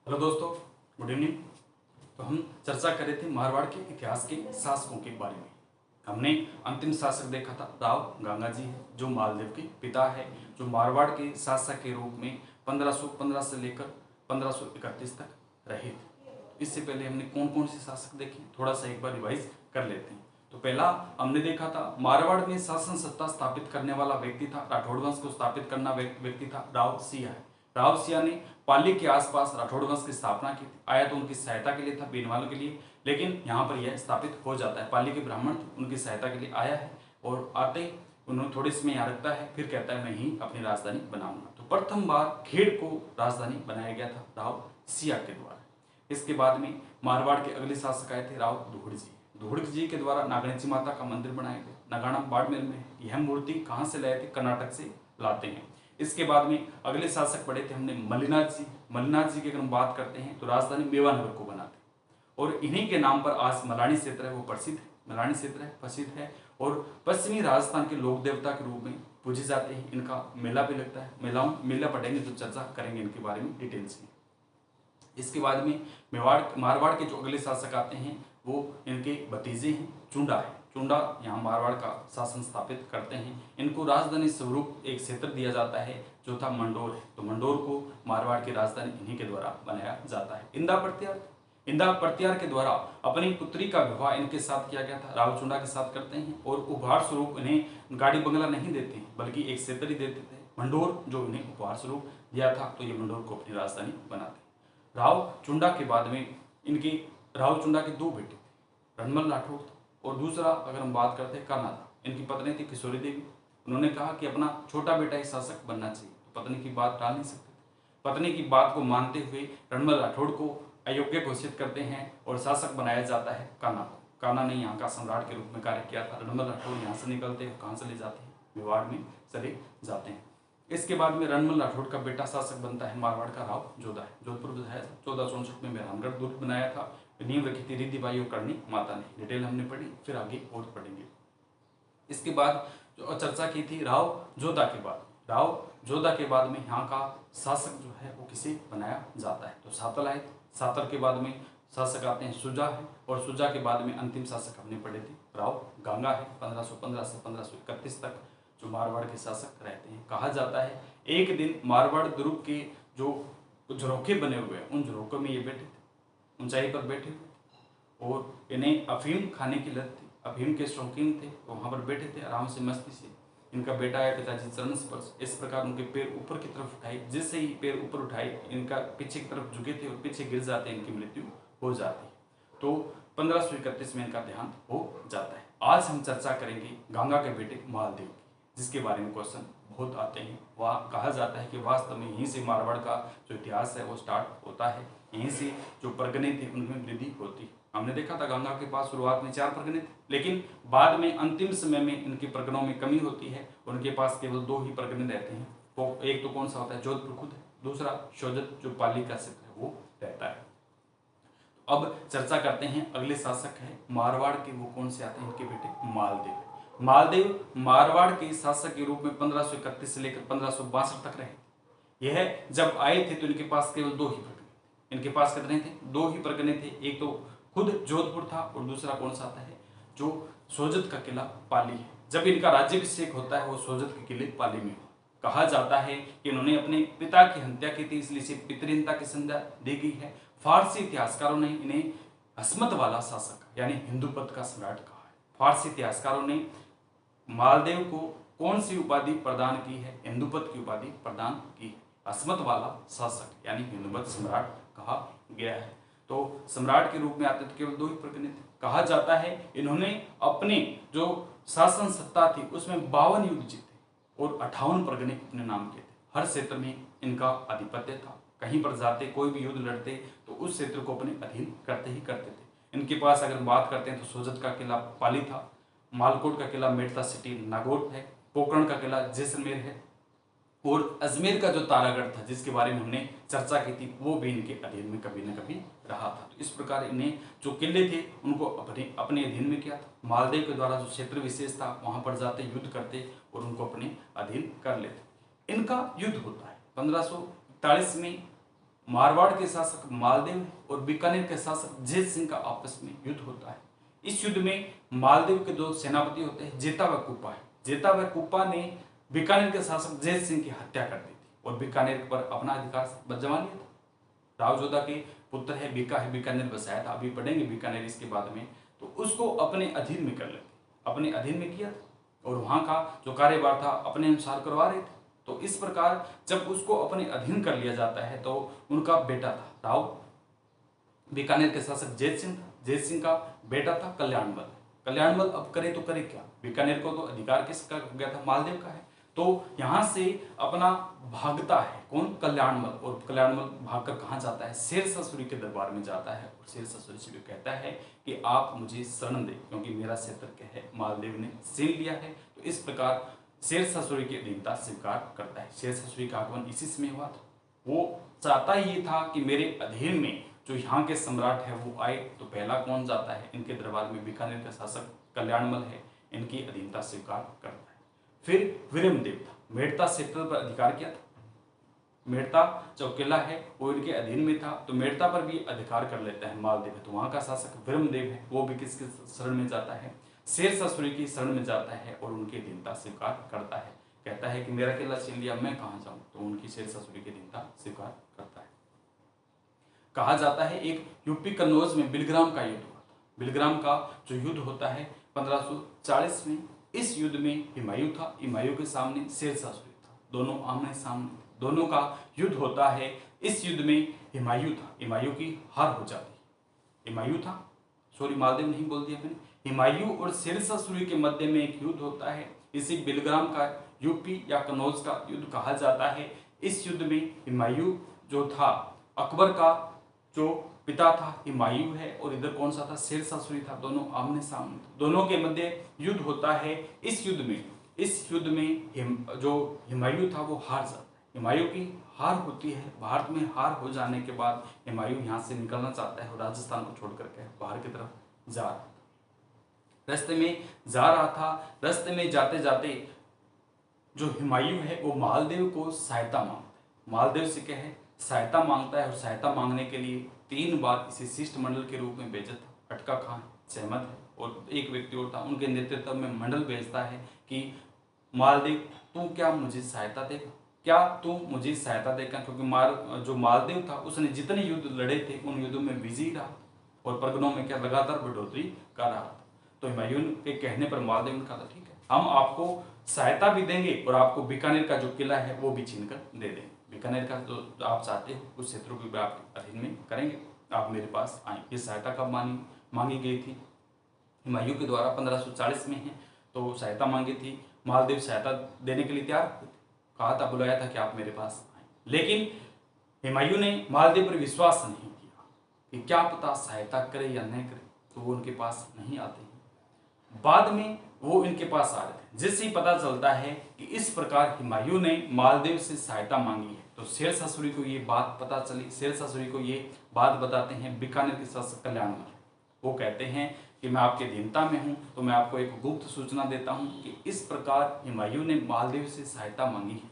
Hello दोस्तों, good evening. तो हम चर्चा कर रहे थे मारवाड़ के इतिहास के शासकों के बारे में। हमने अंतिम शासक देखा था राव गंगा जी है, जो मालदेव के पिता है, जो मारवाड़ के शासक के रूप में 1515 से लेकर 1531 तक रहे थे। इससे पहले हमने कौन कौन से शासक देखे, थोड़ा सा एक बार रिवाइज कर लेते हैं। तो पहला हमने देखा था मारवाड़ में शासन सत्ता स्थापित करने वाला व्यक्ति था, राठौड़ वंश को स्थापित करना व्यक्ति था राव सिया है। राव सिया ने पाली के आसपास राठौड़ वंश की स्थापना की थी। आया तो उनकी सहायता के लिए था, बीनवालों के लिए, लेकिन यहाँ पर यह स्थापित हो जाता है। पाली के ब्राह्मण उनकी सहायता के लिए आया है और आते ही उन्होंने थोड़े समय यहाँ रखता है, फिर कहता है मैं ही अपनी राजधानी बनाऊंगा। तो प्रथम बार खेड़ को राजधानी बनाया गया था राव सिया के द्वारा। इसके बाद में मारवाड़ के अगले शासक आए थे राव दुहड़ जी। दुहड़ जी के द्वारा नागणेची माता का मंदिर बनाया गया, नगाना बाड़मेर में। यह मूर्ति कहाँ से लाए थे? कर्नाटक से लाते हैं। इसके बाद में अगले शासक पढ़े थे हमने मल्लिनाथ जी। मल्लिनाथ जी की अगर हम बात करते हैं तो राजधानी मेवानगर को बनाते हैं और इन्हीं के नाम पर आज मलानी क्षेत्र है वो प्रसिद्ध है। मलानी क्षेत्र है प्रसिद्ध है और पश्चिमी राजस्थान के लोक देवता के रूप में पूजे जाते हैं। इनका मेला भी लगता है। मेला पढ़ेंगे तो चर्चा करेंगे इनके बारे में डिटेल्स में। इसके बाद में मारवाड़ के जो अगले शासक आते हैं वो इनके भतीजे हैं, चुंडा है। चुंडा यहाँ मारवाड़ का शासन स्थापित करते हैं। इनको राजधानी स्वरूप एक क्षेत्र दिया जाता है जो था मंडोर है। तो मंडोर को मारवाड़ की राजधानी इन्हीं के द्वारा बनाया जाता है। इंदा प्रत्यार के द्वारा अपनी पुत्री का विवाह इनके साथ किया गया था, राव चुंडा के साथ करते हैं और उपहार स्वरूप इन्हें गाड़ी बंगला नहीं देते बल्कि एक क्षेत्र ही देते थे, मंडोर, जो इन्हें उपहार स्वरूप दिया था। तो ये मंडोर को अपनी राजधानी बनाते। राव चुंडा के बाद में राव चुंडा के दो बेटे थे, रणमल राठौड़ और दूसरा अगर हम बात करते हैं कान्हा था। इनकी पत्नी थी किशोरी देवी। उन्होंने कहा कि अपना छोटा बेटा ही शासक बनना चाहिए, तो पत्नी की बात टाल नहीं सकते। पत्नी की बात को मानते हुए रणमल राठौड़ को अयोग्य घोषित करते हैं और शासक बनाया जाता है कान्हा को। कान्हा ने यहाँ का सम्राट के रूप में कार्य किया था। रणमल राठौड़ यहाँ से निकलते हैं, कहाँ चले जाते हैं? मेवाड़ में चले जाते हैं। इसके बाद में रणमल राठौड़ का बेटा शासक बनता है मारवाड़ का राव जोधा है। जोधपुर है 1464 में मेहरानगढ़ दुर्ग बनाया था। नींव रखी थी रिद्धि बाई और करणी माता ने। डिटेल हमने पढ़ी, फिर आगे और पढ़ेंगे। इसके बाद जो चर्चा की थी राव जोधा के बाद, राव जोधा के बाद में यहाँ का शासक जो है वो किसे बनाया जाता है? तो सातल आए। सातल के बाद में शासक आते हैं सुजा है और सुजा के बाद में अंतिम शासक हमने पढ़े थे राव गंगा है। 1515 से 1531 तक जो मारवाड़ के शासक रहते हैं। कहा जाता है एक दिन मारवाड़ दुर्ग के जो झरोखे बने हुए हैं उन झरोखों में ये बैठे थे, ऊंचाई पर बैठे हुए थे और इन्हें अफीम खाने की लत थी, अफीम के शौकीन थे। तो वहाँ पर बैठे थे आराम से मस्ती से। इनका बेटा है पिताजी चरण स्पर्श। इस प्रकार उनके पैर ऊपर की तरफ उठाए, जिससे ही पैर ऊपर उठाए इनका पीछे की तरफ झुके थे और पीछे गिर जाते हैं, इनकी मृत्यु हो जाती है। तो 1531 में इनका देहांत हो जाता है। आज हम चर्चा करेंगे गंगा के बेटे मालदेव की, जिसके बारे में क्वेश्चन बहुत आते हैं। वह कहा जाता है कि वास्तव में यहीं से मारवाड़ का जो इतिहास है वो स्टार्ट होता है। यहीं से जो परगने थे उनमें वृद्धि होती है। हमने देखा था गंगा के पास शुरुआत में 4 परगने थे, लेकिन बाद में अंतिम समय में इनके परगनों में कमी होती है। उनके पास केवल 2 ही परगने रहते हैं। तो एक तो कौन सा होता है? जोधपुर खुद है, दूसरा शोजत जो पाली का क्षेत्र है वो रहता है। अब चर्चा करते हैं अगले शासक है मारवाड़ के, वो कौन से आते हैं? इनके बेटे मालदेव। मालदेव मारवाड़ के शासक के रूप में 1531 से लेकर 1562 तक रहे। यह जब आए थे तो इनके पास केवल 2 ही परगने थे। इनके पास कितने थे? 2 ही परगने थे। एक तो खुद जोधपुर था और दूसरा कौन सा आता है? जो सोजत का किला पाली है। जब इनका राज्याभिषेक होता है वो सोजत के किले पाली में। कहा जाता है कि इन्होंने अपने पिता की हत्या की थी, इसलिए इसे पितृहीनता की संज्ञा दी गई है। फारसी इतिहासकारों ने इन्हें हस्मत वाला शासक यानी हिंदूपद का सम्राट कहा है। फारसी इतिहासकारों ने मालदेव को कौन सी उपाधि प्रदान की है? हिंदूपद की उपाधि प्रदान की है। हस्मत वाला शासक यानी हिंदूपद सम्राट कहा गया है। तो सम्राट के रूप में आते तो केवल 2 ही परगने थे। कहा जाता है इन्होंने अपने जो शासन सत्ता थी उसमें 52 युद्ध जीते और 58 परगने अपने नाम किए थे। हर क्षेत्र में इनका आधिपत्य था। कहीं पर जाते, कोई भी युद्ध लड़ते तो उस क्षेत्र को अपने अधीन करते ही करते थे। इनके पास अगर बात करते हैं तो सोजत का किला पाली था, मालकोट का किला मेड़ता सिटी नागौर है, पोकरण का किला जैसलमेर है और अजमेर का जो तारागढ़ था जिसके बारे में हमने चर्चा की थी वो भी इनके अधीन में कभी न कभी रहा था। तो इस प्रकार इन्हें जो किले थे उनको अपने अधीन में किया था। मालदेव के द्वारा जो क्षेत्र विशेष था वहां पर जाते, युद्ध करते और उनको अपने अधीन कर लेते। इनका युद्ध होता है 1541 में मारवाड़ के शासक मालदेव और बीकानेर के शासक जैत सिंह का आपस में युद्ध होता है। इस युद्ध में मालदेव के दो सेनापति होते हैं, जेता व कुप्पा है। जेता व कुप्पा ने बीकानेर के शासक जैत सिंह की हत्या कर दी थी और बीकानेर पर अपना अधिकार जमा लिया था। राव जोधा के पुत्र है बीकानेर बसाया था, अभी पढ़ेंगे बीकानेर इसके बाद में। तो उसको अपने अधीन में कर लेते, अपने अधीन में किया था और वहाँ का जो कार्यभार था अपने अनुसार करवा रहे थे। तो इस प्रकार जब उसको अपने अधीन कर लिया जाता है तो उनका बेटा था राव, बीकानेर के शासक जैत सिंह था। जैत सिंह का बेटा था कल्याणमल। कल्याणमल अब करे तो करे क्या, बीकानेर को तो अधिकार किसका हो गया था, मालदेव का है। तो यहाँ से अपना भागता है कौन, कल्याणमल। और कल्याणमल भागकर कहाँ जाता है, शेरशाह सूरी के दरबार में जाता है और शेरशाह सूरी से भी कहता है कि आप मुझे शरण दें क्योंकि मेरा क्षेत्र क्या है, मालदेव ने छीन लिया है। तो इस प्रकार शेरशाह सूरी की अधीनता स्वीकार करता है। शेरशाह सूरी का आगमन इसी समय हुआ था। वो चाहता ये था कि मेरे अधीन में जो यहाँ के सम्राट है वो आए। तो पहला कौन जाता है इनके दरबार में, बीकानेर का शासक कल्याणमल है, इनकी अधीनता स्वीकार करता है। फिर वीरमदेव था, मेड़ता क्षेत्र पर अधिकार किया था। मेड़ता जो किला है वो इनके अधीन में था, तो मेड़ता पर भी अधिकार कर लेता है मालदेव। तो वहाँ का शासक वीरमदेव है, वो भी किसके शरण में जाता है, शेरशाह सूरी की शरण में जाता है और उनकी अधीनता स्वीकार करता है। कहता है कि मेरा किला छीन लिया, मैं कहाँ जाऊँ, तो उनकी शेरशाह सूरी की अधीनता स्वीकार करता है। कहा जाता है एक यूपी कन्नौज में बिलग्राम का युद्ध हुआ था। बिलग्राम का जो युद्ध होता है 1540 में, इस युद्ध में हुमायूं था, हुमायूं के सामने शेरशाह सूरी था, दोनों आमने सामने, दोनों का युद्ध होता है। इस युद्ध में हुमायूं था, हुमायूं की हार हो जाती है। हुमायूं था, सॉरी मालदेव नहीं बोल दिया मैंने, हुमायूं और शेरशाह सूरी के मध्य में एक युद्ध होता है। इसी बिलग्राम का यूपी या कन्नौज का युद्ध कहा जाता है। इस युद्ध में हुमायूं जो था अकबर का जो पिता था हुमायूं है और इधर कौन सा था, शेरशाह सूरी था, दोनों आमने सामने, दोनों के मध्य युद्ध होता है। इस युद्ध में जो हुमायूं था वो हार जाता है। हुमायूं की हार होती है। भारत में हार हो जाने के बाद हुमायूं यहाँ से निकलना चाहता है और राजस्थान को छोड़ करके बाहर की तरफ जा रहा था। रास्ते में जा रहा था, रास्ते में जाते जाते जो हुमायूं है वो मालदेव को सहायता मांगता है। मालदेव से क्या है, सहायता मांगता है और सहायता मांगने के लिए 3 बार इसे शिष्टमंडल के रूप में भेजा था। अटका खान, सहमत है और एक व्यक्ति और था, उनके नेतृत्व में मंडल भेजता है कि मालदेव तू क्या मुझे सहायता देगा, क्या तू मुझे सहायता देगा, क्योंकि जो मालदेव था उसने जितने युद्ध लड़े थे उन युद्धों में विजयी रहा और परगनों में क्या लगातार बढ़ोतरी कर रहा था। तो हुमायूं के कहने पर मालदेव ने कहा ठीक है, हम आपको सहायता भी देंगे और आपको बीकानेर का जो किला है वो भी छीन कर दे देंगे। बीकानेर का जो आप चाहते हो उस क्षेत्रों को भी आपके अधीन में करेंगे, आप मेरे पास आए। ये सहायता कब मांगी गई थी, हुमायूं के द्वारा 1540 में है। तो सहायता मांगी थी, मालदेव सहायता देने के लिए तैयार थे, कहा था, बुलाया था कि आप मेरे पास आए। लेकिन हुमायूं ने मालदेव पर विश्वास नहीं किया कि क्या पता सहायता करे या नहीं करे, तो वो उनके पास नहीं आते हैं। बाद में वो इनके पास आ रहे थे। जैसे ही पता चलता है कि इस प्रकार हुमायूं ने मालदेव से सहायता मांगी है तो शेरशाह सूरी को ये बात पता चली। शेरशाह सूरी को ये बात बताते हैं बीकानेर के शासक कल्याणमल। वो कहते हैं कि मैं आपके अधीनता में हूँ, तो मैं आपको एक गुप्त सूचना देता हूँ कि इस प्रकार हुमायूं ने मालदेव से सहायता मांगी है,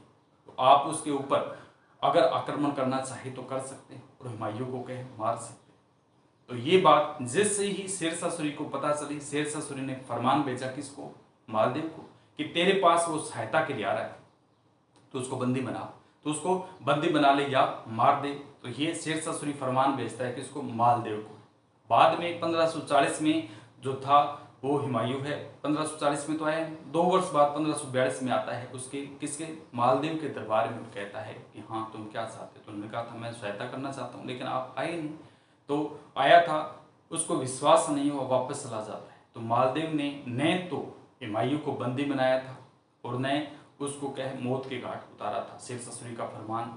तो आप उसके ऊपर अगर आक्रमण करना चाहे तो कर सकते हैं और हुमायूं को कहे मार सकते। तो ये बात जैसे ही शेरशाह सूरी को पता चली, शेरशाह सूरी ने फरमान भेजा किसको, मालदेव को, कि तेरे पास वो सहायता के लिए आ रहा है तो उसको बंदी बना, तो उसको बंदी बना ले या मार दे। तो ये शेरशाह सूरी फरमान भेजता है किसको, मालदेव को। बाद में 1540 में जो था वो हुमायूं है, 1540 में तो आया, 2 वर्ष बाद 1542 में आता है उसके किसके, मालदेव के दरबार में। कहता है कि हाँ तुम क्या चाहते हो, तो उन्होंने कहा था मैं सहायता करना चाहता हूँ लेकिन आप आए नहीं। तो आया था, उसको विश्वास नहीं हुआ, वापस चला जाता है। तो मालदेव ने न तो हुमायूं को बंदी बनाया था और न उसको कह मौत के घाट उतारा था। शेरशाह सूरी का फरमान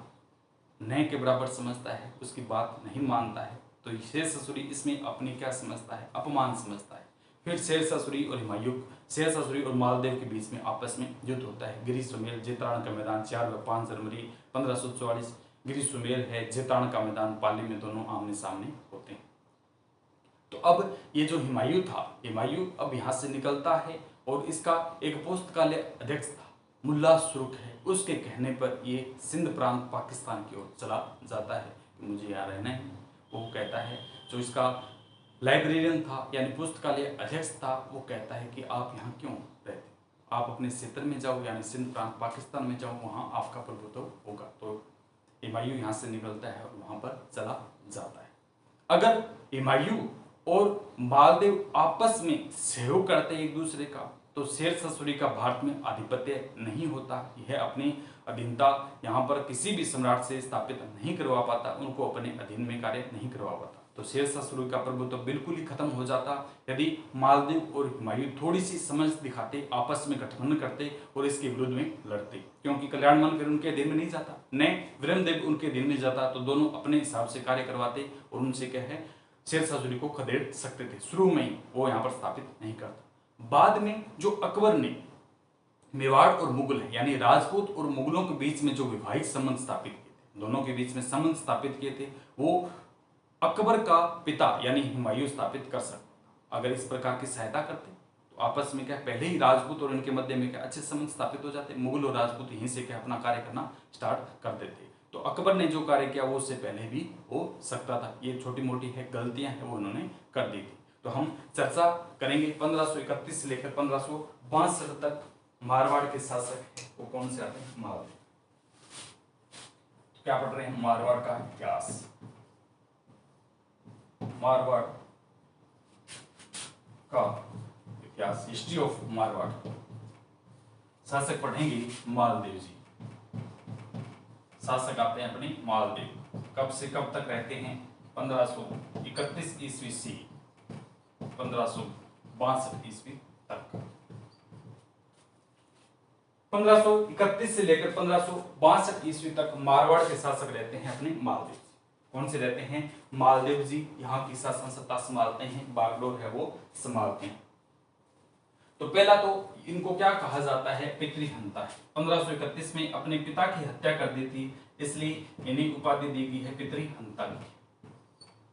न के बराबर समझता है, उसकी बात नहीं मानता है। तो शेरशाह सूरी इसमें अपनी क्या समझता है, अपमान समझता है। फिर शेरशाह सूरी और हुमायूं, शेरशाह सूरी और मालदेव के बीच में आपस में युद्ध होता है। गिरी सुमेल जेतारण का मैदान 4 व 5 जनवरी 1544 गिरी सुमेल है, जेतारण का मैदान पाली में, दोनों आमने सामने होते हैं। तो अब ये जो हुमायूं था, हुमायूं अब यहाँ से निकलता है और इसका एक पुस्तकालय अध्यक्ष था मुल्ला सुरुख है, उसके कहने पर ये सिंध प्रांत पाकिस्तान की ओर चला जाता है। मुझे यहाँ रहना है। वो कहता है, जो इसका लाइब्रेरियन था यानी पुस्तकालय अध्यक्ष था, वो कहता है कि आप यहाँ क्यों रहते, आप अपने क्षेत्र में जाओ, यानी सिंध प्रांत पाकिस्तान में जाओ, वहाँ आपका प्रभुत्व होगा। तो हुमायूं यहाँ से निकलता है और वहाँ पर चला जाता है। अगर हुमायूं और मालदेव आपस में सहयोग करते एक दूसरे का, तो शेर शाह सूरी का भारत में आधिपत्य नहीं होता। यह अपनी अधीनता यहाँ पर किसी भी सम्राट से स्थापित नहीं करवा पाता, उनको अपने अधीन में कार्य नहीं करवा पाता। तो शेर शाह सूरी का प्रभुत्व तो बिल्कुल ही खत्म हो जाता यदि मालदेव और हुमायूं थोड़ी सी समझ दिखाते, आपस में गठबंधन करते और इसके विरुद्ध में लड़ते। क्योंकि कल्याण फिर उनके अधीन में नहीं जाता, न वीरमदेव उनके अधीन में जाता, तो दोनों अपने हिसाब से कार्य करवाते और उनसे क्या है, शेर शाह सूरी को खदेड़ सकते थे। शुरू में ही वो यहाँ पर स्थापित नहीं करता। बाद में जो अकबर ने मेवाड़ और मुगल है यानी राजपूत और मुगलों के बीच में जो वैवाहिक संबंध स्थापित किए थे, दोनों के बीच में संबंध स्थापित किए थे, वो अकबर का पिता यानी हुमायूं स्थापित कर सकता। अगर इस प्रकार की सहायता करते तो आपस में क्या पहले ही राजपूत और इनके मध्य में क्या अच्छे संबंध स्थापित हो जाते, मुगल और राजपूत यहीं से क्या अपना कार्य करना स्टार्ट कर देते। तो अकबर ने जो कार्य किया वो उससे पहले भी हो सकता था। ये छोटी मोटी है गलतियां हैं वो उन्होंने कर दी थी। तो हम चर्चा करेंगे 1531 से लेकर 1562 तक मारवाड़ के शासक वो कौन से आते हैं, मालदेव। क्या पढ़ रहे हैं, मारवाड़ का इतिहास, मारवाड़ का इतिहास, हिस्ट्री ऑफ मारवाड़। शासक पढ़ेंगे मालदेव जी। शासक आते हैं अपने मालदेव, कब से कब तक रहते हैं, 1531 ईस्वी से 1562 ईस्वी तक। 1531 से लेकर 1562 ईस्वी तक मारवाड़ के शासक रहते हैं अपने मालदेव। कौन से रहते हैं, मालदेव जी यहाँ की शासन सत्ता संभालते हैं, बागडोर है वो संभालते हैं। तो पहला तो इनको क्या कहा जाता है, पितृहंता है। 1531 में अपने पिता की हत्या कर दी थी, इसलिए इन्हें उपाधि दी गई है पितृहंता की।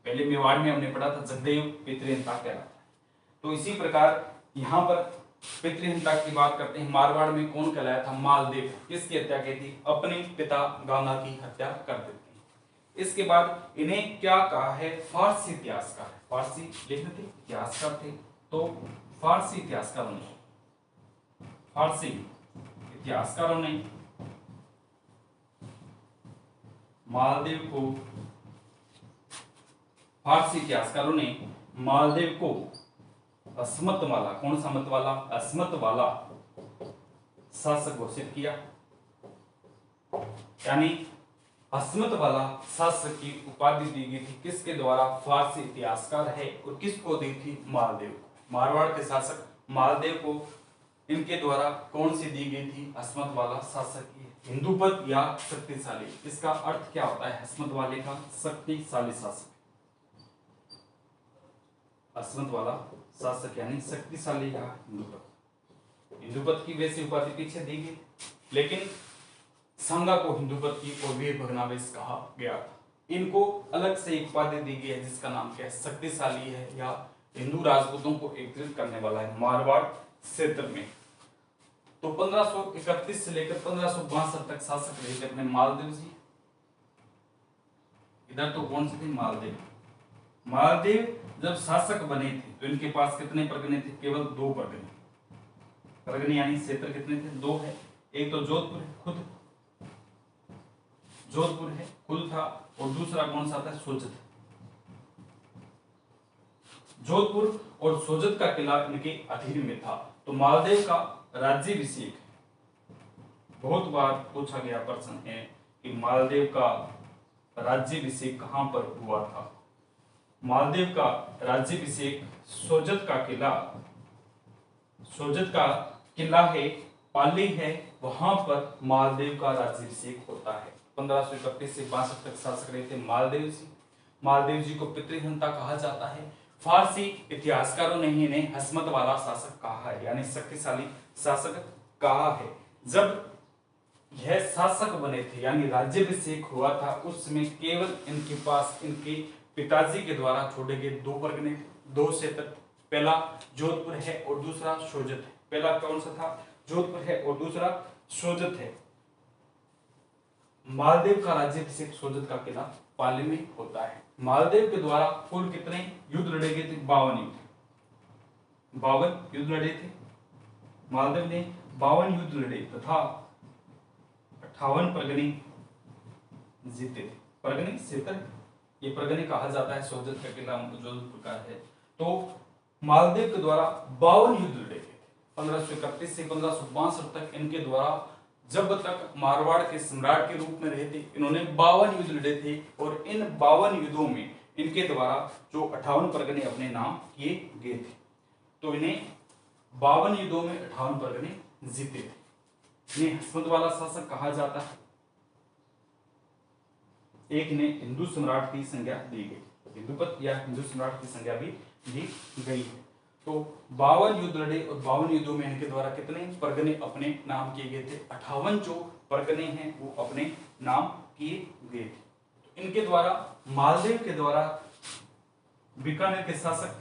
पहले मेवाड़ में हमने पढ़ा था जगदेव पितृहंता कहलाता है। तो इसी प्रकार यहाँ पर पितृहंता की बात करते हैं। मारवाड़ में कौन कहलाया था, मालदेव। किसकी हत्या की थी, अपने पिता गांगा की हत्या कर देते हैं। इसके बाद इन्हें क्या कहा है, फारसी इतिहासकार। फारसी लिखते थे, इतिहासकार थे, तो फारसी इतिहासकारों ने, फारसी इतिहासकारों ने मालदेव को, फारसी इतिहासकारों ने मालदेव को अस्मत वाला, कौन सा मत वाला, अस्मत वाला शासक घोषित किया। यानी अस्मत वाला शासक की उपाधि दी गई थी किसके द्वारा, फारसी इतिहासकार है, और किसको दी थी, मालदेव को। मारवाड़ के शासक मालदेव को इनके द्वारा कौन सी दी गई थी, अस्मत वाला शासक की, हिंदूपद या शक्तिशाली। इसका अर्थ क्या होता है अस्मत वाले का, शक्तिशाली शासक। अस्मत वाला शासक यानी शक्तिशाली या हिंदूपद। हिंदूपद की वैसी उपाधि पीछे दी गई, लेकिन संगा को हिंदूपद की और वीर भग्नावेश कहा गया था। इनको अलग से एक उपाधि दी गई है जिसका नाम क्या है, शक्तिशाली है या हिंदू राजपूतों को एकत्रित करने वाला है मारवाड़ क्षेत्र में। तो 1531 से लेकर 1562 तक शासक रहे थे अपने मालदेव जी। इधर तो कौन से थे, मालदेव। मालदेव जब शासक बने थे तो इनके पास कितने परगने थे, केवल 2 परगने। परगने यानी क्षेत्र कितने थे, 2 है। एक तो जोधपुर है, खुद जोधपुर है, खुद था, और दूसरा कौन सा था, सोजत। जोधपुर और सोजत का किला इनके अधीन में था। तो मालदेव का राज्याभिषेक, बहुत बार पूछा गया प्रश्न है कि मालदेव का राज्याभिषेक कहां पर हुआ था। मालदेव का राज्याभिषेक सोजत का किला, सोजत का किला है, पाली है, वहां पर मालदेव का राज्याभिषेक होता है। 1531 से 62 तक शासक रहे थे मालदेव जी। मालदेव जी को पितृहंता कहा जाता है। फारसी इतिहासकारों ने इन्हें हस्मत वाला शासक कहा है, यानी शक्तिशाली शासक कहा है। जब यह शासक बने थे यानी राज्याभिषेक हुआ था, उसमें केवल इनके पास इनके पिताजी के द्वारा छोड़े गए 2 परगने, 2 क्षेत्र। पहला जोधपुर है और दूसरा सोजत है। पहला कौन सा था, जोधपुर है और दूसरा सोजत है। मालदेव का राज्याभिषेक सोजत का किला पाली में होता है। मालदेव के द्वारा कुल कितने युद्ध लड़े गए थे? 52 युद्ध, 52 युद्ध लड़े थे। मालदेव ने 52 युद्ध लड़े तथा 58 परगने जीते थे। परगने क्षेत्र, ये परगने कहा जाता है सोजत का किला जोधपुर का है। तो मालदेव के द्वारा 52 युद्ध लड़े गए थे। 1531 से 1562 तक इनके द्वारा, जब तक मारवाड़ के सम्राट के रूप में रहे थे, इन्होंने 52 युद्ध लड़े थे और इन 52 युद्धों में इनके द्वारा जो 58 परगने अपने नाम किए गए थे। तो इन्हें 52 युद्धों में 58 परगने जीते थे। इन्हें हस्मत वाला शासक कहा जाता है। एक ने हिंदू सम्राट की संज्ञा दी गई, हिंदूपत या हिंदू सम्राट की संज्ञा भी दी गई है। तो 52 युद्ध लड़े और 52 युद्धों में इनके द्वारा कितने परगने अपने नाम किए गए थे? 58 जो परगने हैं वो अपने नाम किए गए थे। तो इनके द्वारा मालदेव के द्वारा बीकानेर के शासक,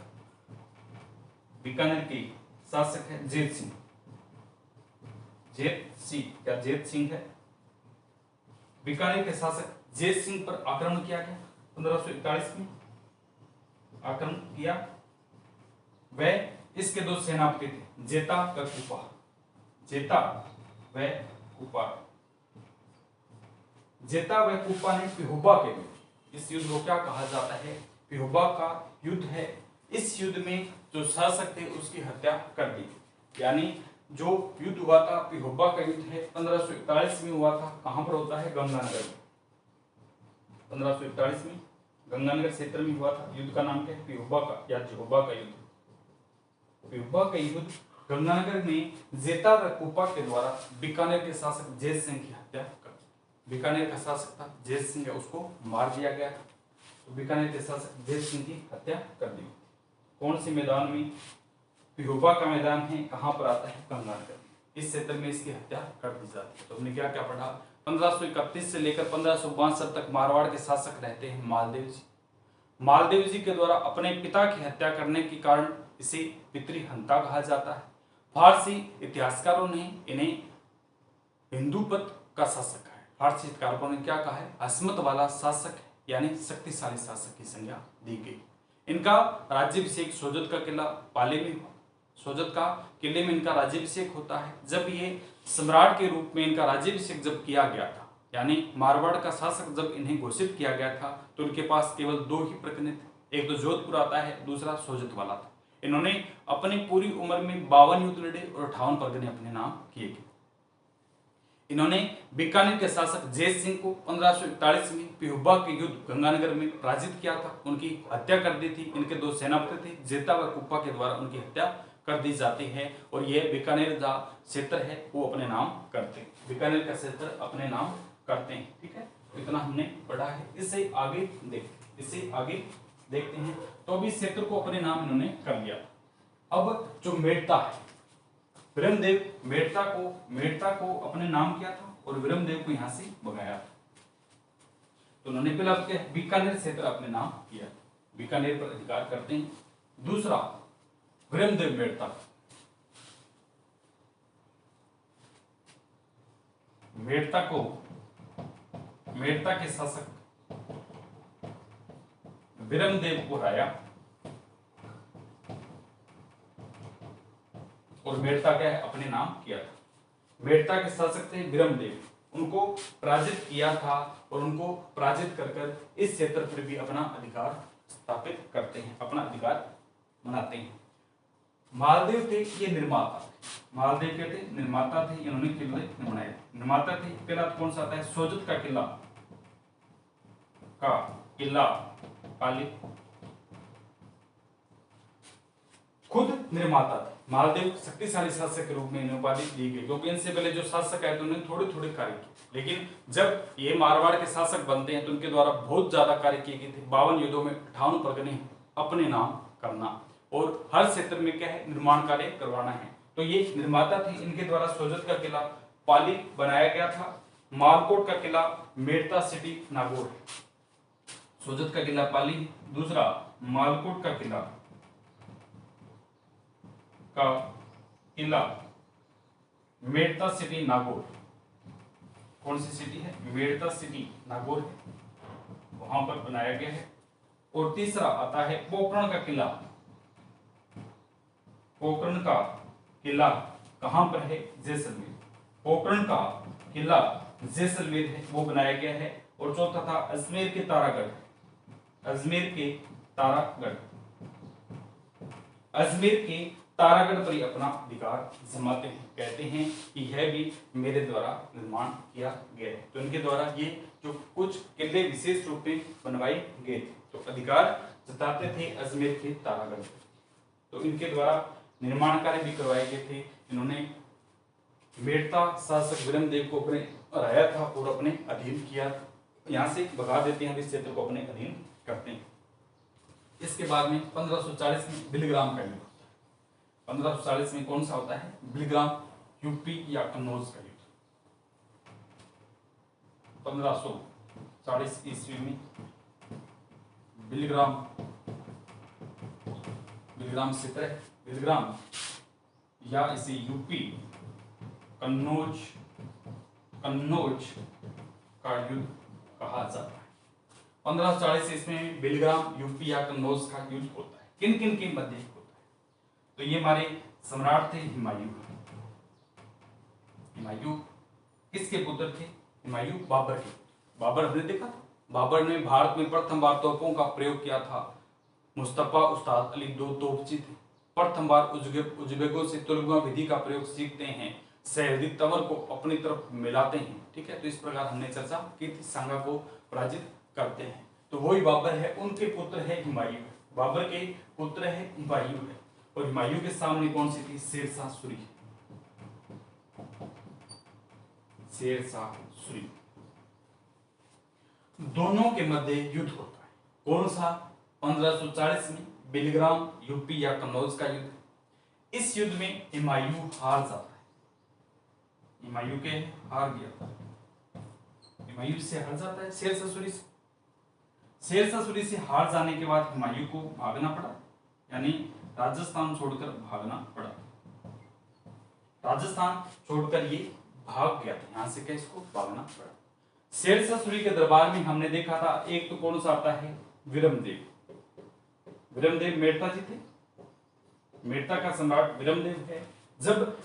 बीकानेर के शासक है जेत सिंह, जेत सिंह है। बीकानेर के शासक जेत सिंह पर आक्रमण किया गया 1541 में, आक्रमण किया। वह इसके दो सेनापति थे, जेता व कुपा, जेता व कुपा। जेता व कुपा ने पिहोबा के युद्ध, इस युद्ध को क्या कहा जाता है? पिहोबा का युद्ध है। इस युद्ध में जो शासक थे उसकी हत्या कर दी। यानी जो युद्ध हुआ था पिहोबा का युद्ध है 1541 में हुआ था। कहां पर होता है? गंगानगर में। 1541 में गंगानगर क्षेत्र में हुआ था। युद्ध का नाम क्या है? पिहोबा का या जिहोबा का युद्ध। पिहोबा का युद्ध गंगानगर में जेता व कुपा के द्वारा बीकानेर के शासक जेत सिंह की हत्या कर, बीकानेर का शासक था जेत सिंह, उसको मार दिया गया। तो बीकानेर के शासक जेत सिंह की हत्या कर दी। कौन से मैदान में? पिहोबा का मैदान है। कहां पर आता है? गंगानगर। इस क्षेत्र में इसकी हत्या कर दी जाती है। तो हमने क्या क्या पढ़ा? 1531 से लेकर 1562 तक मारवाड़ के शासक रहते हैं मालदेव जी। मालदेव जी के द्वारा अपने पिता की हत्या करने के कारण इसे पितृहंता कहा जाता है। फारसी इतिहासकारों ने इन्हें हिंदूपत का शासक है। फारसी इतिहासकारों ने क्या कहा है? हस्मत वाला शासक है, यानी शक्तिशाली शासक की संज्ञा दी गई। इनका राज्याभिषेक सोजत का किला पाली में हुआ। सोजत का किले में इनका राज्याभिषेक होता है। जब ये सम्राट के रूप में इनका राज्याभिषेक जब किया गया था, यानी मारवाड़ का शासक जब इन्हें घोषित किया गया था, तो इनके पास केवल 2 ही प्रकरण थे। एक तो जोधपुर आता है, दूसरा सोजत वाला था। इन्होंने अपनी पूरी उम्र में 52 युद्ध लड़े और 58 परगने अपने नाम किए गए। इन्होंने बीकानेर के शासक जेत सिंह को 1541 में पिहोबा के युद्ध गंगानगर में पराजित किया था, उनकी हत्या कर दी थी। इनके 2 सेनापति थे, जेता व कुपा के द्वारा उनकी हत्या कर दी जाती है और यह बीकानेर का क्षेत्र है वो अपने नाम करते हैं, बीकानेर का क्षेत्र अपने नाम करते हैं। ठीक है, इतना हमने पढ़ा है। इससे आगे देखते हैं। तो अभी क्षेत्र को अपने नाम इन्होंने कर लिया। अब जो मेड़ता है, विरमदेव मेड़ता को अपने नाम किया था और विरमदेव को यहां से भगाया था। तो उन्होंने पहला क्या बीकानेर क्षेत्र अपने नाम किया, बीकानेर पर अधिकार करते हैं। दूसरा विरमदेव मेड़ता के शासक विरमदेव को हराया और मेड़ता क्या है अपने नाम किया था। मेड़ता के शासक थे विरमदेव, उनको पराजित किया था और उनको पराजित कर इस क्षेत्र पर भी अपना अधिकार स्थापित करते हैं, अपना अधिकार मनाते हैं। मालदेव थे ये निर्माता, मालदेव के थे निर्माता थे, इन्होंने किले बनाए, निर्माता थे। पहला कौन सा आता है? सोजत का किला पाली। खुद निर्माता थे। मालदेव शक्तिशाली शासक के रूप में इन्हें उपाधि दी गई, क्योंकि इनसे पहले जो शासक आए थे उन्होंने थोड़े कार्य किए, लेकिन जब ये मारवाड़ के शासक बनते हैं तो उनके द्वारा बहुत ज्यादा कार्य किए गए थे। 52 युद्धों में 58 परगने अपने नाम करना और हर क्षेत्र में क्या है निर्माण कार्य करवाना है। तो ये निर्माता थे, इनके द्वारा सोजत का किला पाली बनाया गया था। मालकोट का किला मेड़ता सिटी नागौर, सोजत का किला पाली। दूसरा मालकोट का किला मेड़ता सिटी नागौर। कौन सी सिटी है? मेड़ता सिटी नागौर है। वहां पर बनाया गया है। और तीसरा आता है पोखरण का किला। पोखरण का किला कहां पर है? जैसलमेर। पोखरण का किला जैसलमेर है, वो बनाया गया है। और चौथा था अजमेर के तारागढ़। अजमेर के तारागढ़। अजमेर के तारागढ़ पर ही अपना अधिकार जमाते हैं, कहते हैं कि यह भी मेरे द्वारा निर्माण किया गया है। तो इनके द्वारा ये जो कुछ किले विशेष रूप में बनवाए गए थे, तो अधिकार जताते थे अजमेर के तारागढ़ पर। तो इनके द्वारा निर्माण कार्य भी करवाए गए थे। इन्होंने मेड़ता शासक विरमदेव को अपने हराया था और अपने अधीन किया। यहाँ से भगा देते हैं, इस क्षेत्र को अपने अधीन करते हैं। इसके बाद में 1540 में बिलग्राम का युद्ध होता है। 1540 में कौन सा होता है? बिलग्राम, यूपी या कन्नौज का युद्ध। 1540 ईस्वी में बिलग्राम क्षेत्र है। बिलग्राम या इसे यूपी कन्नौज का युद्ध कहा जाता है। 1540 इसमें बिलग्राम, यूपी या कन्नौज का युद्ध होता है। किन किन के मध्य होता है? तो ये हमारे सम्राट थे हुमायूं। हुमायूं किसके पुत्र थे? हुमायूं बाबर के। बाबर हमने देखा था, बाबर ने भारत में प्रथम बार तोपों का प्रयोग किया था। मुस्तफा उस्ताद अली दो तोपची थे। प्रथम बार उज्बेकों से तुलुगा विधि का प्रयोग सीखते हैं। सैयदी तवर को अपनी तरफ मिलाते हैं। ठीक है, तो इस प्रकार हमने चर्चा की थी, सांगा को पराजित करते हैं। तो वही बाबर है, उनके पुत्र है हुमायूं। बाबर के पुत्र है हुमायूं है। और हुमायूं के सामने कौन सी थी? शेरशाह सूरी। शेरशाह सूरी, दोनों के मध्य युद्ध होता है। कौन सा? 1540 में बिलग्राम, यूपी या कन्नौज का युद्ध। इस युद्ध में हुमायूं हार जाता है। हुमायूं के हार गया था, हुमायूं से हार जाता है शेरशाह सूरी से। शेरशाह सूरी से हार जाने के बाद हुमायूं को भागना पड़ा, यानी राजस्थान छोड़कर भागना पड़ा। राजस्थान छोड़कर ये भाग गया था, यहां से क्या इसको भागना पड़ा। शेरशाह सूरी के दरबार में हमने देखा था, एक तो कौन सा आता है? विरमदेव। विरमदेव मेड़ता जी थे। मेड़ता का सम्राट विरमदेव है। जब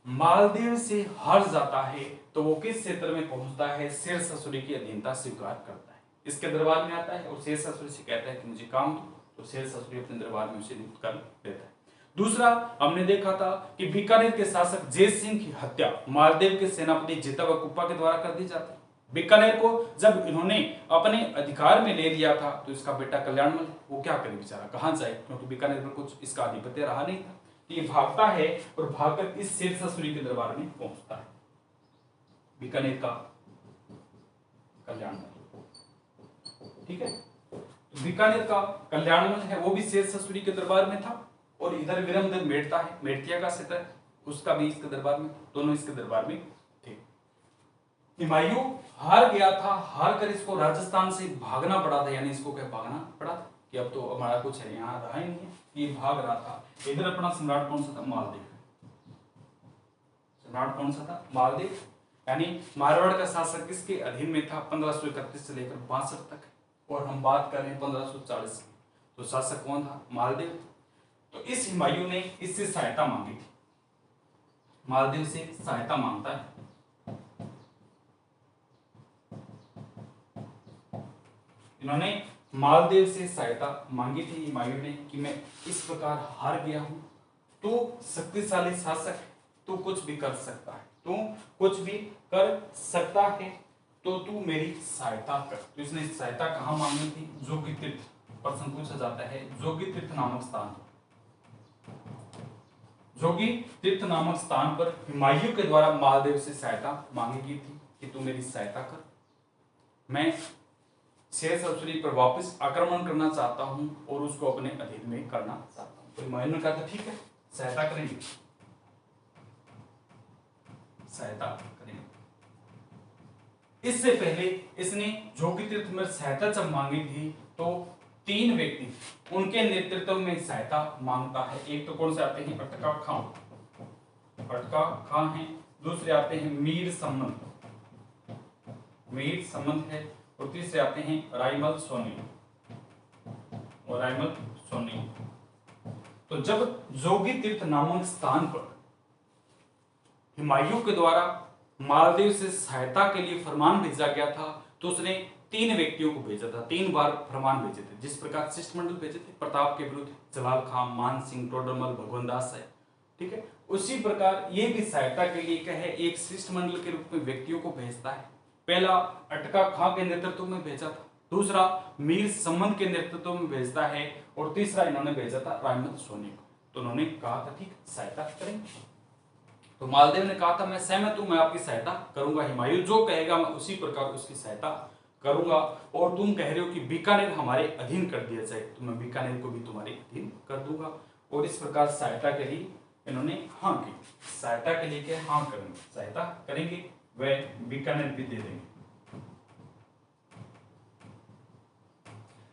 मालदेव से हार जाता है तो वो किस क्षेत्र में पहुंचता है? शेरशाह सूरी की अधीनता स्वीकार करता है, इसके दरबार में आता है और शेरशाह सूरी से कहता है कि मुझे काम दो। तो शेरशाह सूरी अपने दरबार में उसे नियुक्त कर देता है। दूसरा हमने देखा था कि बीकानेर के शासक जय सिंह की हत्या मालदेव के सेनापति जितावा कुप्पा के द्वारा कर दी जाती है। बीकानेर को जब इन्होंने अपने अधिकार में ले लिया था तो इसका बेटा कल्याणमल वो क्या करे बेचारा, कहां जाए, क्योंकि बीकानेर पर कुछ इसका आधिपत्य रहा नहीं था। ये भागता है और भागकर इस शेरशाह सूरी के दरबार में पहुंचता है। बीकानेर का कल्याणमल, ठीक है, तो बीकानेर का कल्याणमल है वो भी शेरशाह सूरी के दरबार में था। और इधर विरमदेव मेड़ता है, मेड़तिया का क्षेत्र है, उसका भी इसके दरबार में, दोनों इसके दरबार में थे। हुमायूं हार गया था, हार कर इसको राजस्थान से भागना पड़ा था, यानी इसको क्या भागना पड़ा था कि अब तो हमारा कुछ है यहाँ रहा ही नहीं है, ये भाग रहा था। इधर अपना सम्राट कौन सा था? मालदेव। सम्राट कौन सा था? मालदेव, यानी मारवाड़ का शासक किसके अधीन में था? 1531 से लेकर 62 तक। और हम बात कर रहे हैं 1540 की, तो शासक कौन था? मालदेव। तो इस हुमायूं ने इससे सहायता मांगी थी, मालदेव से सहायता मांगता है। इन्होंने मालदेव से सहायता मांगी थी हुमायूं ने कि मैं इस प्रकार हार गया हूं, तो शक्तिशाली शासक, तू कुछ भी कर सकता है, तू कुछ भी कर सकता है, तो तू मेरी सहायता कर। तो इसने सहायता कहां मांगी थी? जोगी तीर्थ, प्रश्न पूछा जाता है, जोगी तीर्थ नामक स्थान, जोगी तीर्थ नामक स्थान पर हुमायूं के द्वारा मालदेव से सहायता मांगी गई थी कि तू मेरी सहायता कर, मैं शेरशाह सूरी पर वापस आक्रमण करना चाहता हूं और उसको अपने अधीन में करना चाहता हूं। तो हुमायूं ने कहा था ठीक है, सहायता करेंगे, सहायता करेंगे। इससे पहले इसने जोगी तीर्थ में सहायता जब मांगी थी तो 3 व्यक्ति उनके नेतृत्व में सहायता मांगता है। एक तो कौन से आते हैं? अटका खां, अटका खां हैं। दूसरे आते हैं मीर संबंध, मीर संबंध है। और तीसरे आते हैं राइमल सोनी और राइमल सोनी। तो जब जोगी तीर्थ नामक स्थान पर हुमायूं के द्वारा मालदीव से सहायता के लिए फरमान भेजा गया था तो उसने 3 व्यक्तियों को भेजा था, 3 बार फरमान भेजे थे। जिस प्रकार शिष्टमंडल भेजे थे प्रताप के विरुद्ध जलाल खां, मान सिंह, टोडरमल, भगवान दास है, ठीक है, उसी प्रकार ये भी सहायता के लिए कहे एक शिष्टमंडल के रूप में व्यक्तियों को भेजता है। पहला अटका खां के नेतृत्व में भेजा था, दूसरा मीर सम्मन के नेतृत्व में भेजता है और तीसरा इन्होंने भेजा था रायमल सोनी को। तो उन्होंने कहा था ठीक सहायता करेंगे। तो मालदेव ने कहा था मैं सहमत हूं, मैं आपकी सहायता करूंगा, हुमायूं जो कहेगा मैं उसी प्रकार उसकी सहायता करूंगा। और तुम कह रहे हो कि बीकानेर हमारे अधीन कर दिया जाए तो मैं बीकानेर को भी तुम्हारे अधीन कर दूंगा। और इस प्रकार सहायता के लिए इन्होंने हाँ की, सहायता के लिए क्या हाँ करेंगे, सहायता करेंगे, वह बीकानेर भी दे देंगे,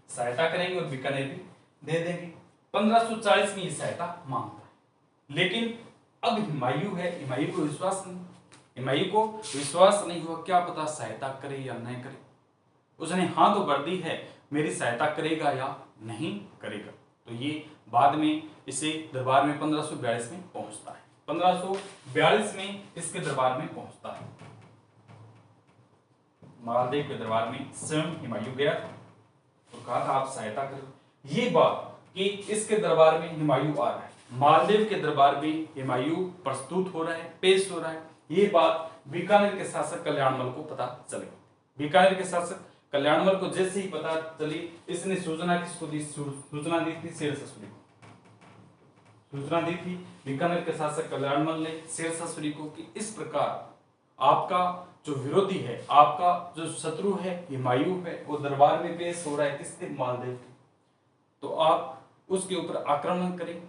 सहायता करेंगे और बीकानेर भी दे देंगे। 1540 में ये सहायता मांगता है, लेकिन अब हुमायूं है, हुमायूं को विश्वास नहीं, हुमायूं को विश्वास नहीं हुआ क्या पता सहायता करे या नहीं करे। उसने हाँ तो कर दी है, मेरी सहायता करेगा या नहीं करेगा। तो ये बाद में इसे दरबार में 1542 में पहुंचता है, 1542 में इसके दरबार में पहुंचता है, मालदेव के दरबार में स्वयं हुमायूं गया तो कहा था आप सहायता करो। ये बात कि इसके दरबार में हुमायूं आ रहा है, मालदेव के दरबार में हुमायूं प्रस्तुत हो रहा है, पेश हो रहा है, ये बात बीकानेर के शासक कल्याणमल को पता चली। बीकानेर के शासक कल्याणमल को जैसे ही पता चली, इसने सूचना किसको दी, सूचना दी थी शेरशाह सूरी को, सूचना दी थी बीकानेर के शासक कल्याणमल ने शेरशाह सूरी को कि इस प्रकार आपका जो विरोधी है, आपका जो शत्रु है हुमायूं है, वो दरबार में पेश हो रहा है किसके, मालदेव के, तो आप उसके ऊपर आक्रमण करें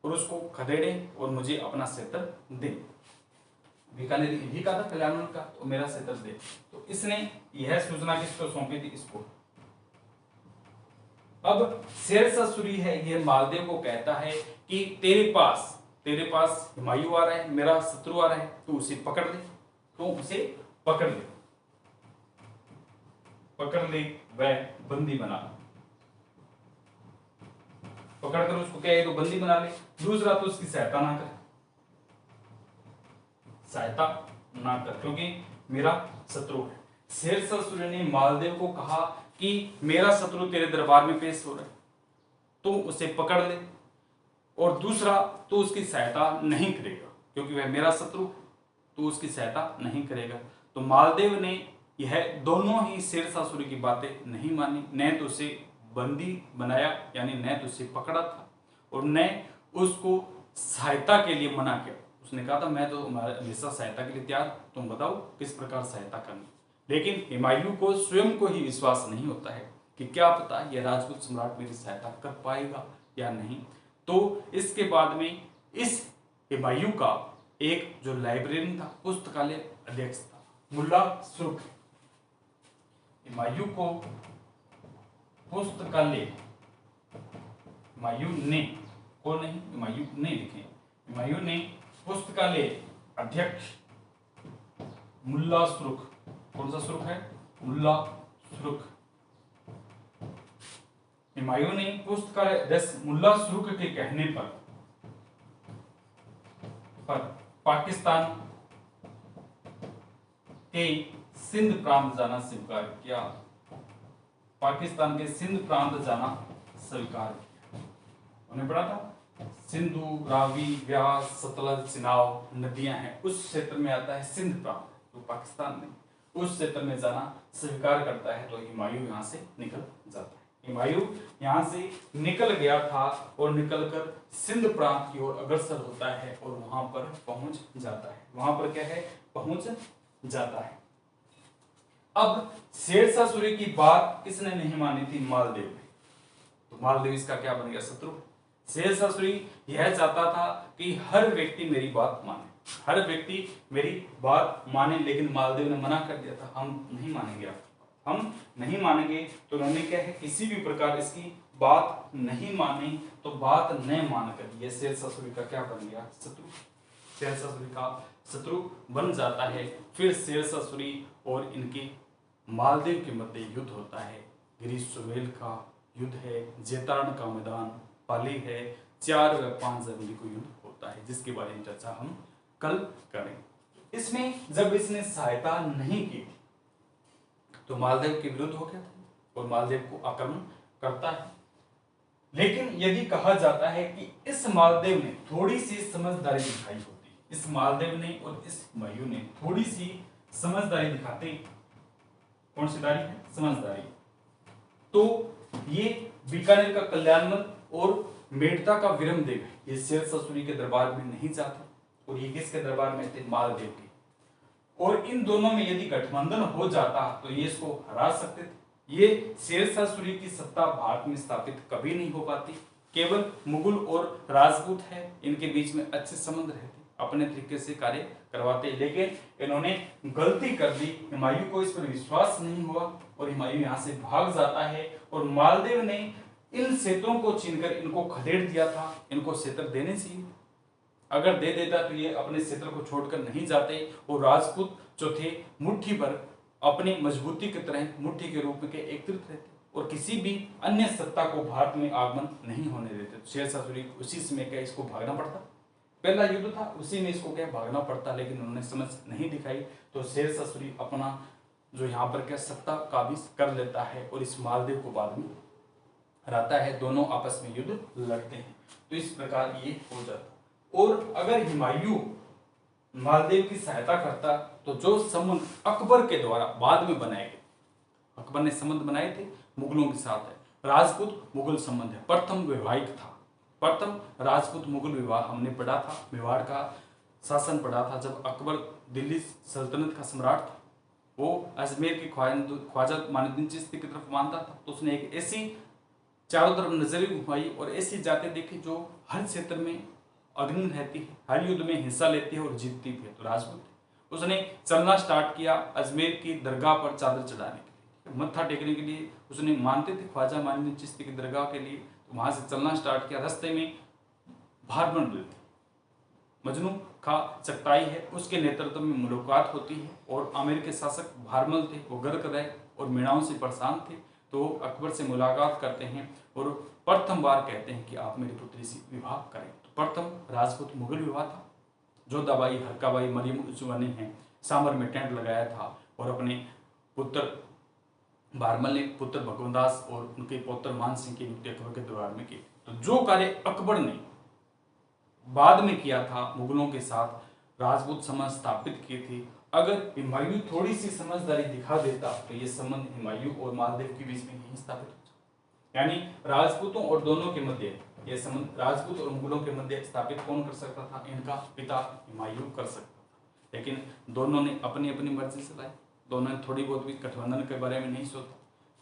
और उसको खदेड़ें और मुझे अपना क्षेत्र दें। बीकानेर भी कहा था कल्याणमल का, तो मेरा क्षेत्र दे। तो इसने यह सूचना किसको सौंपी थी, इसको। अब शेरशाह सूरी है, यह मालदेव को कहता है कि तेरे पास हुमायूं आ रहा है, मेरा शत्रु आ रहा है, तू उसे पकड़ ले, तो उसे पकड़ ले, वह बंदी बना, पकड़कर उसको क्या है तो बंदी बना ले। दूसरा तो उसकी सहायता ना कर क्योंकि मेरा शत्रु है। शेरशाह सूरी ने मालदेव को कहा कि मेरा शत्रु तेरे दरबार में पेश हो रहा है, तो उसे पकड़ ले, और दूसरा तो उसकी सहायता नहीं करेगा क्योंकि वह मेरा शत्रु, तो उसकी सहायता नहीं करेगा। तो मालदेव ने यह दोनों ही शेरशाह सूरी की बातें नहीं मानी, न तो उसे बंदी बनाया यानी न तो उसे पकड़ा था और न उसको सहायता के लिए मना किया। उसने कहा था मैं तो हमेशा सहायता के लिए तैयार, तुम बताओ किस प्रकार सहायता करनी। लेकिन हुमायूं को स्वयं को ही विश्वास नहीं होता है कि क्या पता यह राजपूत सम्राट मेरी सहायता कर पाएगा या नहीं। तो इसके बाद में इस हुमायूं का एक जो लाइब्रेरियन था, पुस्तकालय अध्यक्ष था, मुल्ला सुरुख, हुमायूं को पुस्तकालय, हुमायूं ने लिखे, हुमायूं ने पुस्तकालय अध्यक्ष मुल्ला सुरुख, कौन सा सुरुख है, मुल्ला सुरुख, हुमायूं ने पुस्तकालय अध्यक्ष मुल्ला सुरुख के कहने पर पाकिस्तान के सिंध प्रांत जाना स्वीकार किया, पाकिस्तान के सिंध प्रांत जाना स्वीकार किया। उन्हें पढ़ा था सिंधु, रावी, व्यास, सतलज, चिनाब नदियां हैं, उस क्षेत्र में आता है सिंध प्रांत, तो पाकिस्तान में उस क्षेत्र में जाना स्वीकार करता है। तो हुमायूं यहाँ से निकल जाता है। हुमायूं यहाँ से निकल गया था और निकलकर सिंध प्रांत की ओर अग्रसर होता है और वहां पर पहुंच जाता है। वहां पर क्या है, पहुंच जाता है। अब शेरशाह सूरी की बात किसने नहीं मानी थी, मालदेव ने। तो मालदेव इसका क्या बन गया, शत्रु। शेरशाह सूरी यह चाहता था कि हर व्यक्ति मेरी बात माने, हर व्यक्ति मेरी बात माने, लेकिन मालदेव ने मना कर दिया था, हम नहीं मानेंगे, हम नहीं मानेंगे। तो उन्होंने क्या है, किसी भी प्रकार इसकी बात नहीं मानी, तो बात न मानकर यह शेरशाह सूरी का क्या बन गया, शत्रु। शेरशाह सूरी का शत्रु बन जाता है। फिर शेरशाह सूरी और इनके मालदेव के मध्य युद्ध होता है। गिरीशोमेल का युद्ध है, जैतारण का मैदान, पाली है, 4 व 5 जनवरी को युद्ध होता है, जिसके बारे में चर्चा हम कल करें। इसमें जब इसने सहायता नहीं की थी तो मालदेव के विरुद्ध हो गया था और मालदेव को आक्रमण करता है। लेकिन यदि कहा जाता है कि इस मालदेव ने थोड़ी सी समझदारी दिखाई होती, इस मालदेव ने और इस हुमायूं ने थोड़ी सी समझदारी दिखाते, कौन सी दारी है? समझदारी, तो ये बीकानेर का कल्याणमल और मेड़ता का विरमदेव ये शेरशाह सूरी के दरबार में नहीं जाते और ये किसके दरबार में थे? मालदेव के। और इन दोनों में यदि गठबंधन हो जाता तो ये इसको हरा सकते थे। ये शेरशाह सूरी की सत्ता भारत में स्थापित कभी नहीं हो पाती। केवल मुगल और राजपूत है, इनके बीच में अच्छे संबंध रहते, अपने तरीके से कार्य करवाते, लेकिन इन्होंने गलती कर दी। हुमायूं को इस पर विश्वास नहीं हुआ और हुमायूं यहाँ से भाग जाता है और मालदेव ने इन क्षेत्रों को छीनकर इनको खदेड़ दिया था। इनको क्षेत्र देने चाहिए, अगर दे देता तो ये अपने क्षेत्र को छोड़कर नहीं जाते और राजपूत जो थे मुट्ठी भर अपनी मजबूती की तरह मुट्ठी के रूप में के एकत्रित रहते और किसी भी अन्य सत्ता को भारत में आगमन नहीं होने देते। शेरशाह सूरी उसी समय क्या इसको भागना पड़ता, पहला युद्ध था उसी में इसको क्या भागना पड़ता, लेकिन उन्होंने समझ नहीं दिखाई तो शेरशाह सूरी अपना जो यहाँ पर क्या सत्ता काबिज कर लेता है और इस मालदेव को बाद में हराता है। दोनों आपस में युद्ध लड़ते हैं, तो इस प्रकार ये हो जाता। और अगर हुमायूं मालदेव की सहायता करता तो जो संबंध अकबर के द्वारा बाद में बनाए गए, अकबर ने संबंध बनाए थे मुगलों के साथ है, राजपूत मुगल संबंध है, प्रथम वैवाहिक था, प्रथम राजपूत मुगल विवाह हमने पढ़ा था, मेवाड़ का शासन पढ़ा था। जब अकबर दिल्ली सल्तनत का सम्राट था, वो अजमेर के ख्वाजा माइनुद्दीन चिश्ती की तरफ मानता था, तो उसने एक ऐसी चारों तरफ नजरें घुमाई और ऐसी जातें देखी जो हर क्षेत्र में अग्रणी रहती है, हर युद्ध में हिस्सा लेती है और जीतती है, तो राजपूत है। उसने चलना स्टार्ट किया अजमेर की दरगाह पर चादर चढ़ाने के लिए, मत्था टेकने के लिए। उसने मानते थे ख्वाजा माइनुद्दीन चिश्ती की दरगाह के लिए, तो वहां से चलना स्टार्ट किया। रास्ते में भारमल मिलते, मजनू खा चकताई है, उसके नेतृत्व में मुलाकात होती है और आमेर के शासक भारमल थे, वो गर्क रहे और मीणाओं से परेशान थे, तो अकबर से मुलाकात करते हैं और प्रथम बार कहते हैं कि आप मेरी पुत्री से विवाह करें। तो प्रथम राजपूत मुगल विवाह था। जोधाबाई, हरकाबाई, मरियम उज़्ज़मानी हैं, सामर में टेंट लगाया था और अपने पुत्र भारमल ने पुत्र भगवंदास और उनके पुत्र मान सिंह की नियुक्ति अकबर के दरबार में की। तो जो कार्य अकबर ने बाद में किया था मुगलों के साथ राजपूत समाज स्थापित किए थे, अगर हुमायूं थोड़ी सी समझदारी दिखा देता तो ये संबंध हुमायूं और मालदेव के बीच में यही स्थापित हो जाता। यानी राजपूतों और दोनों के मध्य ये संबंध राजपूत और मुगलों के मध्य स्थापित कौन कर सकता था? इनका पिता हुमायूं कर सकता था, लेकिन दोनों ने अपनी अपनी मर्जी से लाई। दोनों ने थोड़ी बहुत भी गठबंधन के बारे में नहीं सोचा,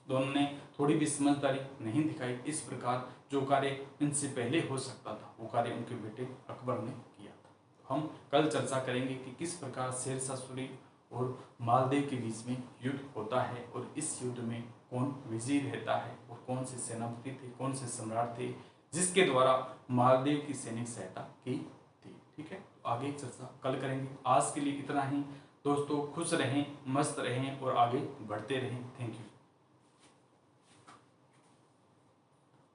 दोनों ने थोड़ी भी समझदारी नहीं दिखाई। इस प्रकार जो कार्य इनसे पहले हो सकता था वो कार्य उनके बेटे अकबर ने किया था। हम कल चर्चा करेंगे कि किस प्रकार शेरशाह सूरी और मालदेव के बीच में युद्ध होता है और इस युद्ध में कौन विजयी रहता है और कौन से सेनापति थे, कौन से सम्राट थे जिसके द्वारा मालदेव की सैनिक सहायता की थी। ठीक है, तो आगे चर्चा कल करेंगे। आज के लिए इतना ही दोस्तों, खुश रहें, मस्त रहें और आगे बढ़ते रहें। Thank you.